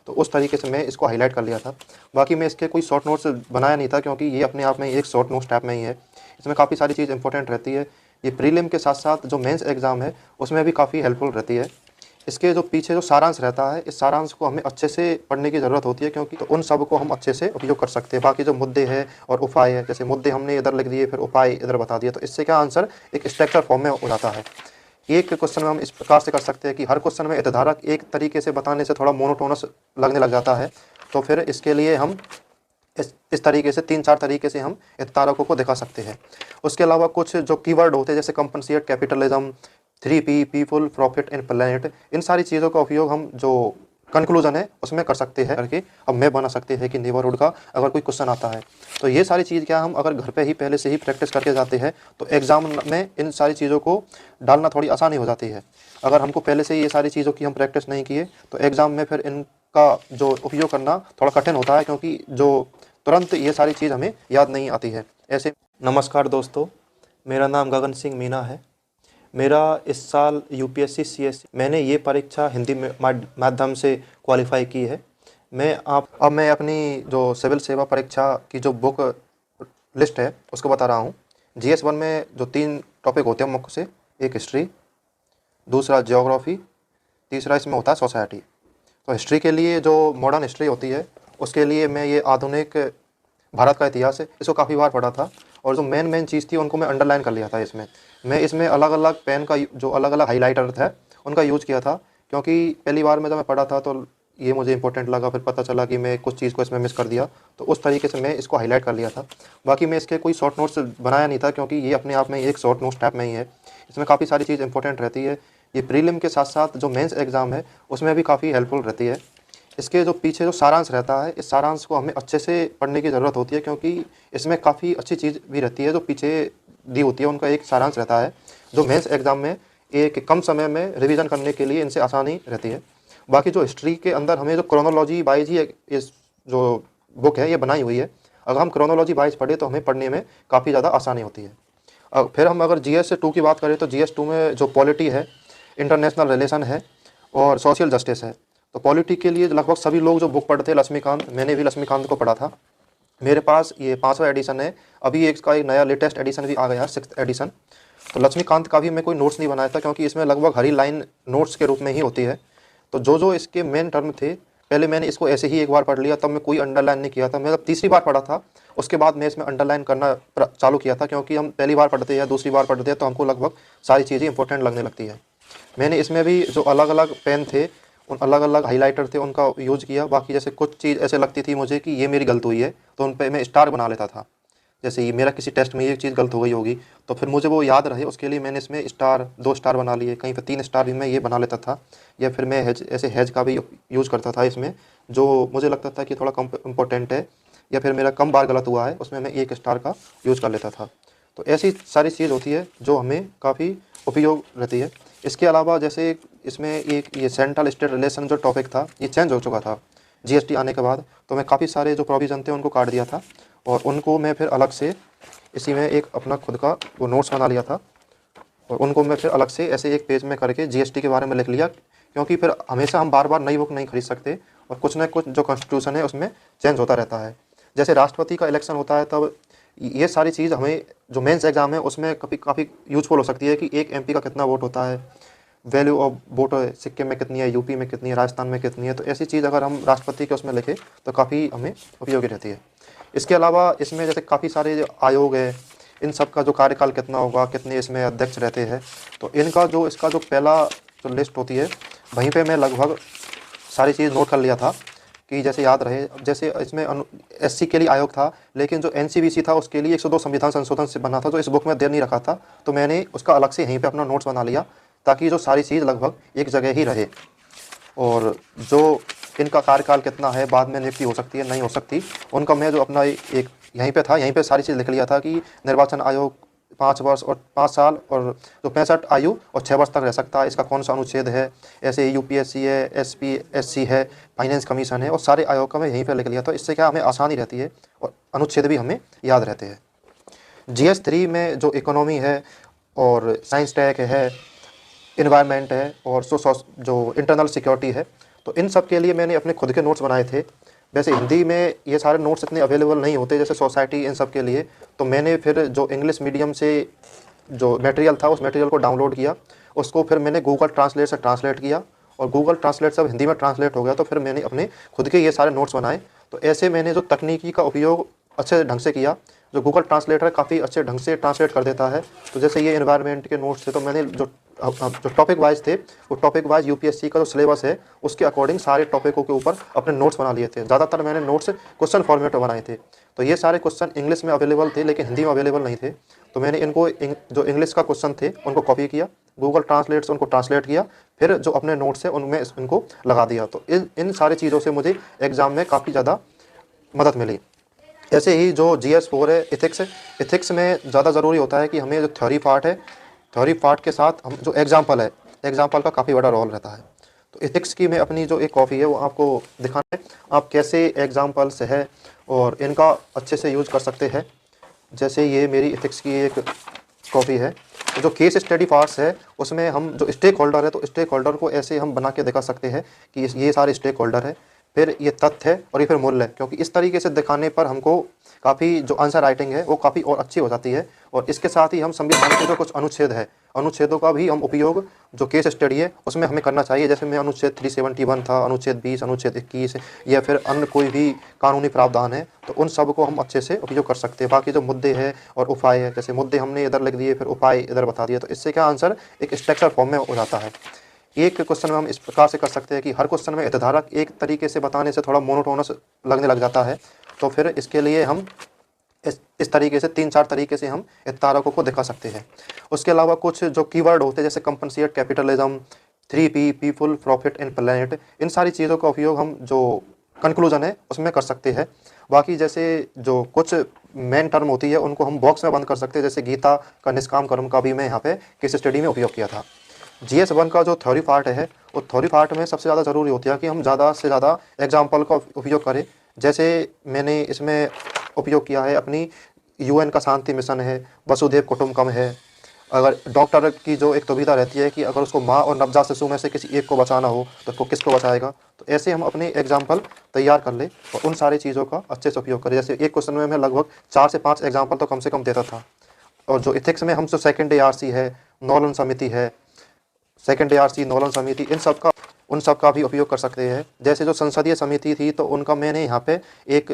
तो उस तरीके से मैं इसको हाईलाइट कर लिया था। बाकी मैं इसके कोई शॉर्ट नोट्स बनाया नहीं था, क्योंकि ये अपने आप में एक शॉर्ट नोट्स टाइप में ही है। इसमें काफ़ी सारी चीज़ इंपॉर्टेंट रहती है। ये प्रीलिम के साथ साथ जो मेंस एग्ज़ाम है उसमें भी काफ़ी हेल्पफुल रहती है। इसके जो पीछे जो सारांश रहता है, इस सारांश को हमें अच्छे से पढ़ने की ज़रूरत होती है, क्योंकि तो उन सब को हम अच्छे से उपयोग कर सकते हैं। बाकी जो मुद्दे हैं और उपाय है, जैसे मुद्दे हमने इधर लिख दिए फिर उपाय इधर बता दिए, तो इससे क्या आंसर एक स्ट्रक्चर फॉर्म में हो जाता है। एक क्वेश्चन में हम इस प्रकार से कर सकते हैं कि हर क्वेश्चन में निर्धारक एक तरीके से बताने से थोड़ा मोनोटोनस लगने लग जाता है। तो फिर इसके लिए हम इस तरीके से 3-4 तरीके से हम निर्धारकों को दिखा सकते हैं। उसके अलावा कुछ जो कीवर्ड होते हैं, जैसे compensate, capitalism, 3P, people, profit and planet, इन सारी चीज़ों का उपयोग हम जो कंक्लूजन है उसमें कर सकते हैं करके अब मैं बना सकते हैं कि नेबरहुड का अगर कोई क्वेश्चन आता है तो ये सारी चीज़ क्या हम अगर घर पे ही पहले से ही प्रैक्टिस करके जाते हैं तो एग्ज़ाम में इन सारी चीज़ों को डालना थोड़ी आसानी हो जाती है। अगर हमको पहले से ही ये सारी चीज़ों की हम प्रैक्टिस नहीं किए तो एग्ज़ाम में फिर इनका जो उपयोग करना थोड़ा कठिन होता है, क्योंकि जो तुरंत ये सारी चीज़ हमें याद नहीं आती है। ऐसे नमस्कार दोस्तों, मेरा नाम गगन सिंह मीना है। मेरा इस साल यूपीएससी सीएससी मैंने ये परीक्षा हिंदी में माध्यम से क्वालिफाई की है। मैं अपनी जो सिविल सेवा परीक्षा की जो बुक लिस्ट है उसको बता रहा हूँ। GS1 में जो 3 टॉपिक होते हैं मुख्य से, एक हिस्ट्री, दूसरा ज्योग्राफी, तीसरा इसमें होता है सोसाइटी। तो हिस्ट्री के लिए जो मॉडर्न हिस्ट्री होती है उसके लिए मैं ये आधुनिक भारत का इतिहास है, इसको काफ़ी बार पढ़ा था और जो मेन चीज़ थी उनको मैं अंडरलाइन कर लिया था। इसमें अलग अलग पेन का जो अलग अलग हाईलाइटर था उनका यूज़ किया था, क्योंकि पहली बार में जब मैं पढ़ा था तो ये मुझे इंपॉर्टेंट लगा, फिर पता चला कि मैं कुछ चीज़ को इसमें मिस कर दिया, तो उस तरीके से मैं इसको हाईलाइट कर लिया था। बाकी मैं इसके कोई शॉर्ट नोट्स बनाया नहीं था, क्योंकि ये अपने आप में एक शॉर्ट नोट्स टाइप में ही है। इसमें काफ़ी सारी चीज़ इंपॉर्टेंट रहती है। ये प्रीलिम के साथ साथ जो मेंस एग्ज़ाम है उसमें भी काफ़ी हेल्पफुल रहती है। इसके जो पीछे जो सारांश रहता है, इस सारांश को हमें अच्छे से पढ़ने की ज़रूरत होती है, क्योंकि इसमें काफ़ी अच्छी चीज़ भी रहती है। जो पीछे दी होती है उनका एक सारांश रहता है, जो मेंस एग्ज़ाम में एक कम समय में रिवीजन करने के लिए इनसे आसानी रहती है। बाकी जो हिस्ट्री के अंदर हमें जो क्रोनोलॉजी वाइज ही इस जो बुक है ये बनाई हुई है, अगर हम क्रोनोलॉजी वाइज पढ़े तो हमें पढ़ने में काफ़ी ज़्यादा आसानी होती है। फिर हम अगर GS2 की बात करें तो GS2 में जो पॉलिटी है, इंटरनेशनल रिलेशन है और सोशल जस्टिस है। तो पॉलिटी के लिए लगभग सभी लोग जो बुक पढ़ते हैं, लक्ष्मीकांत, मैंने भी लक्ष्मीकांत को पढ़ा था। मेरे पास ये 5वां एडिशन है, अभी इसका एक नया लेटेस्ट एडिशन भी आ गया, 6th एडिशन। तो लक्ष्मीकांत का भी मैं कोई नोट्स नहीं बनाया था, क्योंकि इसमें लगभग हरी लाइन नोट्स के रूप में ही होती है। तो जो इसके मेन टर्म थे, पहले मैंने इसको ऐसे ही एक बार पढ़ लिया, तब मैं कोई अंडरलाइन नहीं किया था। मैं जब तीसरी बार पढ़ा था उसके बाद मैं इसमें अंडरलाइन करना चालू किया था, क्योंकि हम पहली बार पढ़ते हैं या दूसरी बार पढ़ते हैं तो हमको लगभग सारी चीज़ें इंपॉर्टेंट लगने लगती है। मैंने इसमें भी जो अलग अलग पेन थे, उन अलग अलग हाइलाइटर थे, उनका यूज़ किया। बाकी जैसे कुछ चीज़ ऐसे लगती थी मुझे कि ये मेरी गलत हुई है तो उन पे मैं स्टार बना लेता था। जैसे ये मेरा किसी टेस्ट में ये चीज़ गलत हो गई होगी तो फिर मुझे वो याद रहे उसके लिए मैंने इसमें स्टार, 2 स्टार बना लिए, कहीं पे 3 स्टार भी मैं ये बना लेता था। या फिर मैं हैज का भी यूज़ करता था इसमें, जो मुझे लगता था कि थोड़ा कम इम्पोर्टेंट है या फिर मेरा कम बार गलत हुआ है, उसमें मैं 1 स्टार का यूज़ कर लेता था। तो ऐसी सारी चीज़ होती है जो हमें काफ़ी उपयोग रहती है। इसके अलावा जैसे इसमें एक ये सेंट्रल स्टेट रिलेशन जो टॉपिक था ये चेंज हो चुका था GST आने के बाद, तो मैं काफ़ी सारे जो प्रोविज़न थे उनको काट दिया था और उनको मैं फिर अलग से इसी में एक अपना खुद का वो नोट्स बना लिया था और उनको मैं फिर अलग से ऐसे एक पेज में करके GST के बारे में लिख लिया, क्योंकि फिर हमेशा हम बार बार नई बुक नहीं खरीद सकते और कुछ ना कुछ जो कॉन्स्टिट्यूशन है उसमें चेंज होता रहता है। जैसे राष्ट्रपति का इलेक्शन होता है तब ये सारी चीज़ हमें जो मेंस एग्ज़ाम है उसमें कभी काफ़ी यूज़फुल हो सकती है कि एक MP का कितना वोट होता है, वैल्यू ऑफ वोट सिक्किम में कितनी है, यूपी में कितनी है, राजस्थान में कितनी है। तो ऐसी चीज़ अगर हम राष्ट्रपति के उसमें लिखें तो काफ़ी हमें उपयोगी रहती है। इसके अलावा इसमें जैसे काफ़ी सारे जो आयोग है, इन सब का जो कार्यकाल कितना होगा, कितने इसमें अध्यक्ष रहते हैं, तो इसका जो पहला जो लिस्ट होती है वहीं पे मैं लगभग सारी चीज़ नोट कर लिया था कि जैसे याद रहे। जैसे इसमें SC के लिए आयोग था, लेकिन जो NCVC था उसके लिए 102 संविधान संशोधन से बना था, तो इस बुक में दे नहीं रखा था, तो मैंने उसका अलग से यहीं पे अपना नोट्स बना लिया ताकि जो सारी चीज़ लगभग एक जगह ही रहे। और जो इनका कार्यकाल कितना है, बाद में नियुक्ति हो सकती है नहीं हो सकती, उनका मैं जो अपना एक यहीं पे था, यहीं पे सारी चीज़ लिख लिया था कि निर्वाचन आयोग 5 वर्ष और 5 साल और जो 65 आयु और 6 वर्ष तक रह सकता है, इसका कौन सा अनुच्छेद है। ऐसे UPSC है, SPSC है, फाइनेंस कमीशन है, और सारे आयोग का मैं यहीं पर लिख लिया था। इससे क्या हमें आसानी रहती है और अनुच्छेद भी हमें याद रहते हैं। GS3 में जो इकोनॉमी है और साइंस टेक है, इन्वायरमेंट है और जो इंटरनल सिक्योरिटी है, तो इन सब के लिए मैंने अपने खुद के नोट्स बनाए थे। वैसे हिंदी में ये सारे नोट्स इतने अवेलेबल नहीं होते जैसे सोसाइटी इन सब के लिए, तो मैंने फिर जो इंग्लिश मीडियम से जो मटेरियल था उस मटेरियल को डाउनलोड किया, उसको फिर मैंने गूगल ट्रांसलेट से ट्रांसलेट किया, और गूगल ट्रांसलेट सब हिंदी में ट्रांसलेट हो गया, तो फिर मैंने अपने खुद के ये सारे नोट्स बनाए। तो ऐसे मैंने जो तकनीकी का उपयोग अच्छे ढंग से किया, जो गूगल ट्रांसलेटर काफ़ी अच्छे ढंग से ट्रांसलेट कर देता है। तो जैसे ये एनवायरनमेंट के नोट्स थे, तो मैंने जो टॉपिक वाइज थे, वो टॉपिक वाइज यूपीएससी का जो सिलेबस है उसके अकॉर्डिंग सारे टॉपिकों के ऊपर अपने नोट्स बना लिए थे। ज़्यादातर मैंने नोट्स क्वेश्चन फॉर्मेट में बनाए थे। तो ये सारे क्वेश्चन इंग्लिश में अवेलेबल थे लेकिन हिंदी में अवेलेबल नहीं थे, तो मैंने इनको जो इंग्लिश का क्वेश्चन थे उनको कॉपी किया, गूगल ट्रांसलेट से उनको ट्रांसलेट किया, फिर जो अपने नोट्स है उनमें इनको लगा दिया। तो इन सारी चीज़ों से मुझे एग्ज़ाम में काफ़ी ज़्यादा मदद मिली। ऐसे ही जो GS4 है, इथिक्स में ज़्यादा ज़रूरी होता है कि हमें जो थ्योरी पार्ट है, थ्योरी पार्ट के साथ हम जो एग्जाम्पल है, एग्जाम्पल का काफ़ी बड़ा रोल रहता है। तो इथिक्स की मैं अपनी जो एक कॉपी है वो आपको दिखाना है, आप कैसे एग्जाम्पल्स है और इनका अच्छे से यूज़ कर सकते हैं। जैसे ये मेरी इथिक्स की एक कॉपी है। तो जो केस स्टडी पार्ट्स है उसमें हम जो स्टेक होल्डर है, तो स्टेक होल्डर को ऐसे हम बना के दिखा सकते हैं कि ये सारे स्टेक होल्डर है, फिर ये तथ्य है और ये फिर मूल्य है, क्योंकि इस तरीके से दिखाने पर हमको काफ़ी जो आंसर राइटिंग है वो काफ़ी और अच्छी हो जाती है। और इसके साथ ही हम संविधान के जो कुछ अनुच्छेद है, अनुच्छेदों का भी हम उपयोग जो केस स्टडी है उसमें हमें करना चाहिए। जैसे में अनुच्छेद 371 था, अनुच्छेद 20, अनुच्छेद 21 या फिर अन्य कोई भी कानूनी प्रावधान है, तो उन सब को हम अच्छे से उपयोग कर सकते हैं। बाकी जो मुद्दे हैं और उपाय है, जैसे मुद्दे हमने इधर लिख दिए फिर उपाय इधर बता दिए, तो इससे क्या आंसर एक स्ट्रक्चर फॉर्म में हो जाता है। एक क्वेश्चन में हम इस प्रकार से कर सकते हैं कि हर क्वेश्चन में हितधारक एक तरीके से बताने से थोड़ा मोनोटोनस लगने लग जाता है, तो फिर इसके लिए हम इस तरीके से 3-4 तरीके से हम हितधारकों को दिखा सकते हैं। उसके अलावा कुछ जो कीवर्ड होते हैं जैसे compensate, capitalism, 3P, people, profit and planet, इन सारी चीज़ों का उपयोग हम जो कंक्लूजन है उसमें कर सकते हैं। बाकी जैसे जो कुछ मेन टर्म होती है उनको हम बॉक्स में बंद कर सकते हैं, जैसे गीता का निष्काम कर्म का भी मैं यहाँ पे केस स्टडी में उपयोग किया था। GS1 का जो थ्योरी पार्ट है, वो थ्योरी पार्ट में सबसे ज़्यादा ज़रूरी होती है कि हम ज़्यादा से ज़्यादा एग्जाम्पल का उपयोग करें। जैसे मैंने इसमें उपयोग किया है अपनी UN का शांति मिशन है, वसुधैव कुटुंबकम है। अगर डॉक्टर की जो एक दुविधा रहती है कि अगर उसको माँ और नवजात शिशु में से किसी एक को बचाना हो तो उसको किसको बचाएगा, तो ऐसे हम अपने एग्जाम्पल तैयार कर ले और उन सारी चीज़ों का अच्छे से उपयोग करें। जैसे एक क्वेश्चन में मैं लगभग 4 से 5 एग्जाम्पल तो कम से कम देता था। और जो इथिक्स में हम जो सेकेंड ARC है, नॉलन समिति है, सेकेंड ARC, नॉलन समिति, उन सब का भी उपयोग कर सकते हैं। जैसे जो संसदीय समिति थी तो उनका मैंने यहाँ पे एक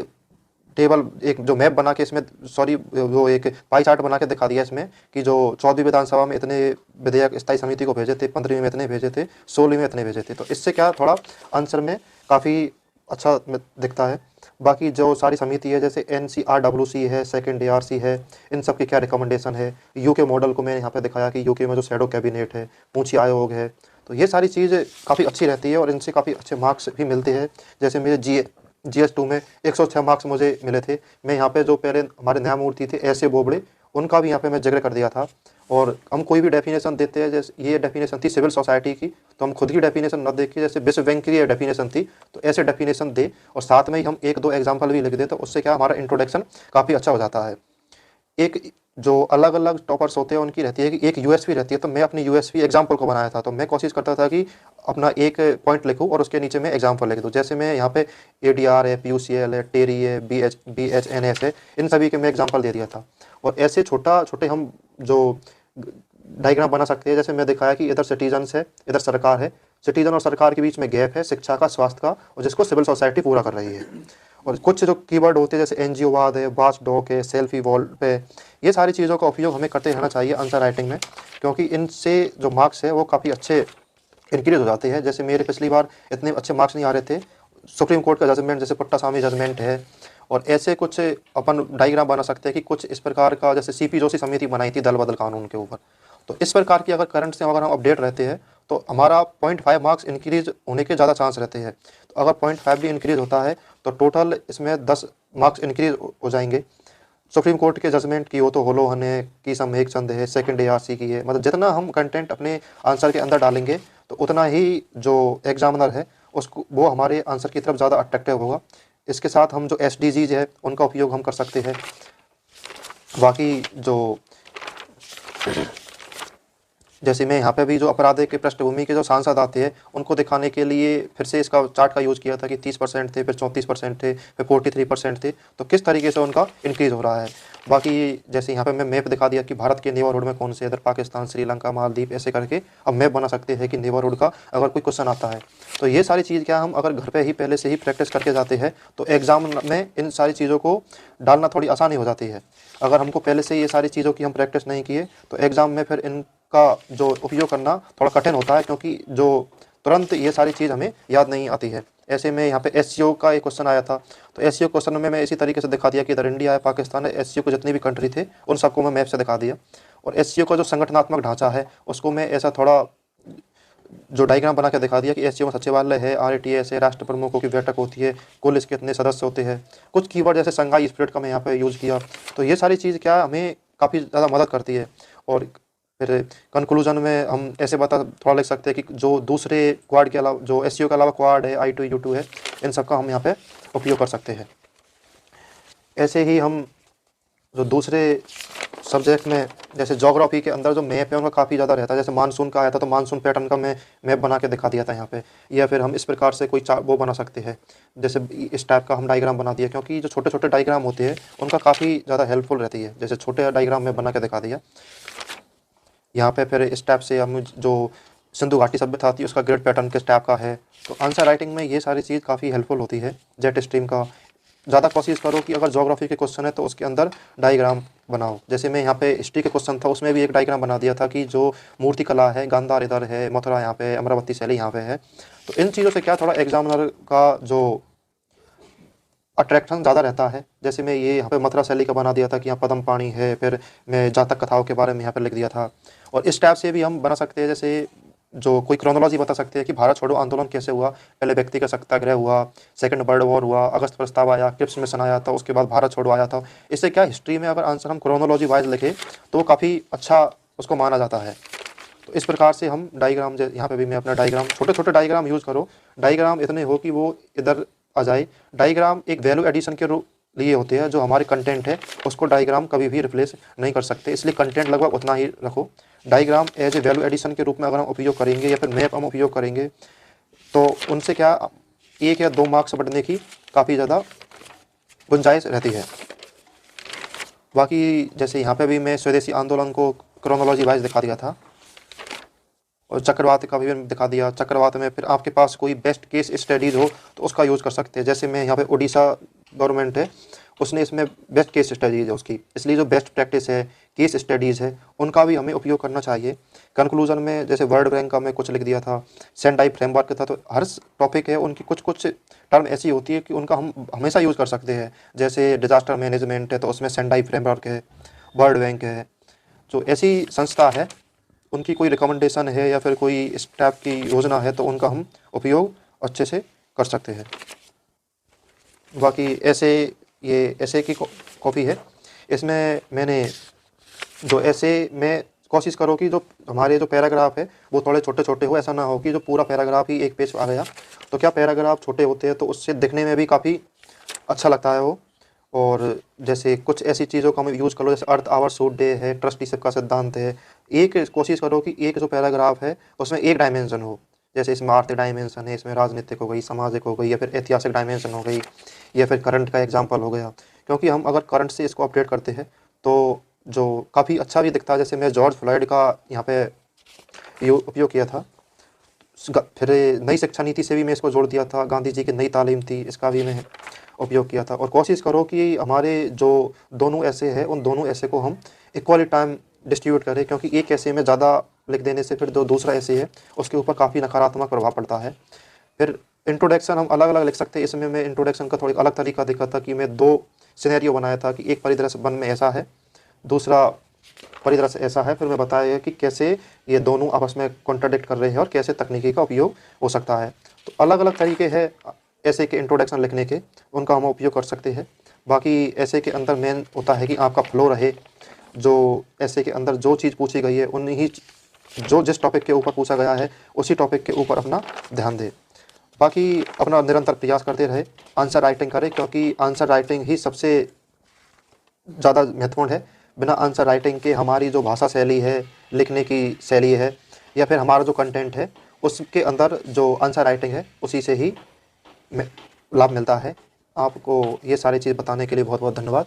टेबल, एक जो मैप बना के इसमें वो एक पाई चार्ट बना के दिखा दिया इसमें कि जो 14वीं विधानसभा में इतने विधेयक स्थायी समिति को भेजे थे, 15वीं में इतने भेजे थे, 16वीं में इतने भेजे थे। तो इससे क्या थोड़ा आंसर में काफ़ी अच्छा दिखता है। बाकी जो सारी समिति है जैसे NCRWC है, सेकेंड ARC है, इन सब की क्या रिकमेंडेशन है। UK मॉडल को मैंने यहाँ पे दिखाया कि UK में जो शैडो कैबिनेट है, पूंछी आयोग है, तो ये सारी चीज़ काफ़ी अच्छी रहती है और इनसे काफ़ी अच्छे मार्क्स भी मिलते हैं। जैसे मेरे GS2 में 106 मार्क्स मुझे मिले थे। मैं यहाँ पे जो पहले हमारे न्यायमूर्ति थे ऐसे बोबड़े, उनका भी यहाँ पे मैं जिक्र कर दिया था। और हम कोई भी डेफिनेशन देते हैं, जैसे ये डेफिनेशन थी सिविल सोसाइटी की, तो हम खुद की डेफिनेशन न देख के जैसे विश्व बैंक की डेफिनेशन थी तो ऐसे डेफिनेशन दे और साथ में ही हम 1-2 एग्जाम्पल भी लिख दे, तो उससे क्या हमारा इंट्रोडक्शन काफ़ी अच्छा हो जाता है। एक जो अलग अलग टॉपर्स होते हैं उनकी रहती है कि एक USP रहती है, तो मैं अपनी USP एग्जाम्पल को बनाया था। तो मैं कोशिश करता था कि अपना एक पॉइंट लिखूं और उसके नीचे मैं एग्जाम्पल लिख दूं। जैसे मैं यहाँ पे ADR है, PUCL है, टेरी है, BHNS है, इन सभी के मैं एग्जाम्पल दे दिया था। और ऐसे छोटे हम जो डायग्राम बना सकते हैं, जैसे मैं दिखाया कि इधर सिटीजन्स है, इधर सरकार है, सिटीजन और सरकार के बीच में गैप है शिक्षा का, स्वास्थ्य का, और जिसको सिविल सोसाइटी पूरा कर रही है। और कुछ जो कीवर्ड होते हैं जैसे NGO वाद है, वाच डॉग है, सेल्फी वॉल पे, ये सारी चीज़ों का उपयोग हमें करते रहना चाहिए आंसर राइटिंग में, क्योंकि इनसे जो मार्क्स है वो काफ़ी अच्छे इंक्रीज हो जाते हैं। जैसे मेरे पिछली बार इतने अच्छे मार्क्स नहीं आ रहे थे, सुप्रीम कोर्ट का जजमेंट जैसे पुट्टास्वामी जजमेंट है, और ऐसे कुछ अपन डायग्राम बना सकते हैं कि कुछ इस प्रकार का, जैसे CP जोशी समिति बनाई थी दल बदल कानून के ऊपर। तो इस प्रकार की अगर करंट से अगर हम अपडेट रहते हैं तो हमारा 0.5 मार्क्स इंक्रीज होने के ज़्यादा चांस रहते हैं। तो अगर 0.5 भी इंक्रीज होता है तो टोटल इसमें 10 मार्क्स इंक्रीज हो जाएंगे। सुप्रीम कोर्ट के जजमेंट की हो तो होलोहन है, की समहेक चंद है, सेकेंड ARC की है, मतलब जितना हम कंटेंट अपने आंसर के अंदर डालेंगे तो उतना ही जो एग्जामिनर है उसको वो हमारे आंसर की तरफ ज़्यादा अट्रैक्टिव होगा। इसके साथ हम जो SDGs है उनका उपयोग हम कर सकते हैं। बाकी जो जैसे मैं यहाँ पे भी जो अपराध के पृष्ठभूमि के जो सांसद आते हैं उनको दिखाने के लिए फिर से इसका चार्ट का यूज़ किया था कि 30% थे, फिर 34% थे, फिर 43% थे, तो किस तरीके से उनका इंक्रीज़ हो रहा है। बाकी जैसे यहाँ पे मैं मैप दिखा दिया कि भारत के नेबरहुड में कौन से, इधर पाकिस्तान, श्रीलंका, मालदीव, ऐसे करके अब मैप बना सकते हैं कि नेबरहुड का अगर कोई क्वेश्चन आता है। तो ये सारी चीज़ क्या हम अगर घर पे ही पहले से ही प्रैक्टिस करके जाते हैं तो एग्ज़ाम में इन सारी चीज़ों को डालना थोड़ी आसानी हो जाती है। अगर हमको पहले से ये सारी चीज़ों की हम प्रैक्टिस नहीं किए तो एग्ज़ाम में फिर इनका जो उपयोग करना थोड़ा कठिन होता है, क्योंकि जो तुरंत ये सारी चीज़ हमें याद नहीं आती है। ऐसे में यहाँ पे एससीओ का एक क्वेश्चन आया था, तो एससीओ क्वेश्चन में मैं इसी तरीके से दिखा दिया कि इधर इंडिया है, पाकिस्तान है, एससीओ के जितने भी कंट्री थे उन सबको मैं मैप से दिखा दिया। और एससीओ का जो संगठनात्मक ढांचा है उसको मैं ऐसा थोड़ा जो डायग्राम बना के दिखा दिया कि एससीओ में सचिवालय है, आरटीएस है, राष्ट्र प्रमुखों की बैठक होती है, कुल इसके इतने सदस्य होते हैं। कुछ कीवर्ड जैसे संघाई स्पिरिट का मैं यहाँ पे यूज़ किया। तो ये सारी चीज़ क्या हमें काफ़ी ज़्यादा मदद करती है। और फिर कंक्लूजन में हम ऐसे बता थोड़ा लिख सकते हैं कि जो दूसरे क्वाड के अलावा, जो एससीओ के अलावा क्वाड है, I2 U2 है, इन सब का हम यहाँ पे उपयोग कर सकते हैं। ऐसे ही हम जो दूसरे सब्जेक्ट में जैसे ज्योग्राफी के अंदर जो मैप है उनका काफ़ी ज़्यादा रहता है। जैसे मानसून का आया था तो मानसून पैटर्न का मैं मैप बना के दिखा दिया था यहाँ पे। या फिर हम इस प्रकार से कोई वो बना सकते हैं, जैसे इस टाइप का हम डायग्राम बना दिया, क्योंकि जो छोटे छोटे डायग्राम होते हैं उनका काफ़ी ज़्यादा हेल्पफुल रहती है। जैसे छोटे डायग्राम में बना के दिखा दिया यहाँ पे। फिर इस टाइप से हम जो सिंधु घाटी सभ्यता थी उसका ग्रिड पैटर्न किस टाइप का है। तो आंसर राइटिंग में ये सारी चीज़ काफ़ी हेल्पफुल होती है। जेट स्ट्रीम का ज़्यादा कोशिश करो कि अगर ज्योग्राफी के क्वेश्चन है तो उसके अंदर डायग्राम बनाओ। जैसे मैं यहाँ पे हिस्ट्री के क्वेश्चन था उसमें भी एक डायग्राम बना दिया था कि जो मूर्ति कला है, गांधार इधर है, मथुरा यहाँ पे, अमरावती शैली यहाँ पे है। तो इन चीज़ों से क्या थोड़ा एग्जामिनर का जो अट्रैक्शन ज़्यादा रहता है। जैसे मैं ये यहाँ पे मथुरा शैली का बना दिया था कि यहाँ पद्म पाणी है, फिर मैं जातक कथाओं के बारे में यहाँ पर लिख दिया था। और इस टाइप से भी हम बना सकते हैं, जैसे जो कोई क्रोनोलॉजी बता सकते हैं कि भारत छोड़ो आंदोलन कैसे हुआ। पहले व्यक्ति का सत्याग्रह हुआ, सेकंड वर्ल्ड वॉर हुआ, अगस्त प्रस्ताव आया, क्रिप्स मिशन आया था, उसके बाद भारत छोड़ो आया था। इससे क्या हिस्ट्री में अगर आंसर हम क्रोनोलॉजी वाइज लिखें तो वो काफ़ी अच्छा उसको माना जाता है। तो इस प्रकार से हम डायग्राम, यहाँ पे भी मैं अपना डायग्राम, छोटे छोटे डायग्राम यूज़ करो। डायग्राम इतने हो कि वो इधर आ जाए। डायग्राम एक वैल्यू एडिशन के लिए होते हैं। जो हमारे कंटेंट है उसको डायग्राम कभी भी रिप्लेस नहीं कर सकते, इसलिए कंटेंट लगभग उतना ही रखो। Diagram as a value addition के रूप में अगर हम उपयोग करेंगे या फिर मैप हम उपयोग करेंगे तो उनसे क्या 1 या 2 मार्क्स बढ़ने की काफ़ी ज़्यादा गुंजाइश रहती है। बाकी जैसे यहाँ पे भी मैं स्वदेशी आंदोलन को क्रोनोलॉजी वाइज दिखा दिया था और चक्रवात का भी दिखा दिया। चक्रवात में फिर आपके पास कोई बेस्ट केस स्टडीज़ हो तो उसका यूज़ कर सकते हैं। जैसे मैं यहाँ पे उड़ीसा गवर्नमेंट है उसने इसमें बेस्ट केस स्टडीज़ है उसकी, इसलिए जो बेस्ट प्रैक्टिस है, केस स्टडीज़ है, उनका भी हमें उपयोग करना चाहिए। कंक्लूजन में जैसे वर्ल्ड बैंक का मैं कुछ लिख दिया था, सेंडाई फ्रेमवर्क था। तो हर टॉपिक है उनकी कुछ कुछ टर्म ऐसी होती है कि उनका हम हमेशा यूज़ कर सकते हैं। जैसे डिजास्टर मैनेजमेंट है तो उसमें सेंडाई फ्रेमवर्क है, वर्ल्ड बैंक है। जो ऐसी संस्था है उनकी कोई रिकमेंडेशन है या फिर कोई इस टाइप की योजना है तो उनका हम उपयोग अच्छे से कर सकते हैं। बाकी ऐसे ये ऐसे की कॉपी है, इसमें मैंने जो ऐसे में कोशिश करो कि जो हमारे जो पैराग्राफ है वो थोड़े छोटे छोटे हो। ऐसा ना हो कि जो पूरा पैराग्राफ ही एक पेज आ गया। तो क्या पैराग्राफ छोटे होते हैं तो उससे दिखने में भी काफ़ी अच्छा लगता है वो। और जैसे कुछ ऐसी चीज़ों का हम यूज़ करो, जैसे अर्थ आवर सूट डे है, ट्रस्टीशिप का सिद्धांत है। एक कोशिश करो कि एक जो पैराग्राफ है उसमें एक डायमेंशन हो। जैसे इसमें आर्थिक डायमेंशन है, इसमें राजनीतिक हो गई, सामाजिक हो गई, या फिर ऐतिहासिक डायमेंशन हो गई, या फिर करंट का एग्जाम्पल हो गया। क्योंकि हम अगर करंट से इसको अपडेट करते हैं तो जो काफ़ी अच्छा भी दिखता है। जैसे मैं जॉर्ज फ्लॉयड का यहाँ पे उपयोग किया था। फिर नई शिक्षा नीति से भी मैं इसको जोड़ दिया था। गांधी जी की नई तालीम थी, इसका भी मैं उपयोग किया था। और कोशिश करो कि हमारे जो दोनों ऐसे हैं उन दोनों ऐसे को हम इक्वली टाइम डिस्ट्रीब्यूट करें, क्योंकि एक ऐसे में ज़्यादा लिख देने से फिर जो दूसरा ऐसे है उसके ऊपर काफ़ी नकारात्मक प्रभाव पड़ता है। फिर इंट्रोडक्शन हम अलग अलग लिख सकते हैं। इसमें मैं इंट्रोडक्शन का थोड़ा अलग तरीका देखा था कि मैं 2 सिनेरियो बनाया था कि एक परिदृश्य वन में ऐसा है, दूसरा परिदृश्य ऐसा है। फिर मैं बताया कि कैसे ये दोनों आपस में कॉन्ट्राडिक्ट कर रहे हैं और कैसे तकनीकी का उपयोग हो सकता है। तो अलग अलग तरीके हैं ऐसे के इंट्रोडक्शन लिखने के, उनका हम उपयोग कर सकते हैं। बाकी ऐसे के अंदर मेन होता है कि आपका फ्लो रहे। जो ऐसे के अंदर जो चीज़ पूछी गई है उन्हीं जो जिस टॉपिक के ऊपर पूछा गया है उसी टॉपिक के ऊपर अपना ध्यान दें। बाकी अपना निरंतर प्रयास करते रहे, आंसर राइटिंग करें, क्योंकि आंसर राइटिंग ही सबसे ज़्यादा महत्वपूर्ण है। बिना आंसर राइटिंग के हमारी जो भाषा शैली है, लिखने की शैली है, या फिर हमारा जो कंटेंट है, उसके अंदर जो आंसर राइटिंग है उसी से ही लाभ मिलता है। आपको ये सारी चीज़ बताने के लिए बहुत बहुत धन्यवाद।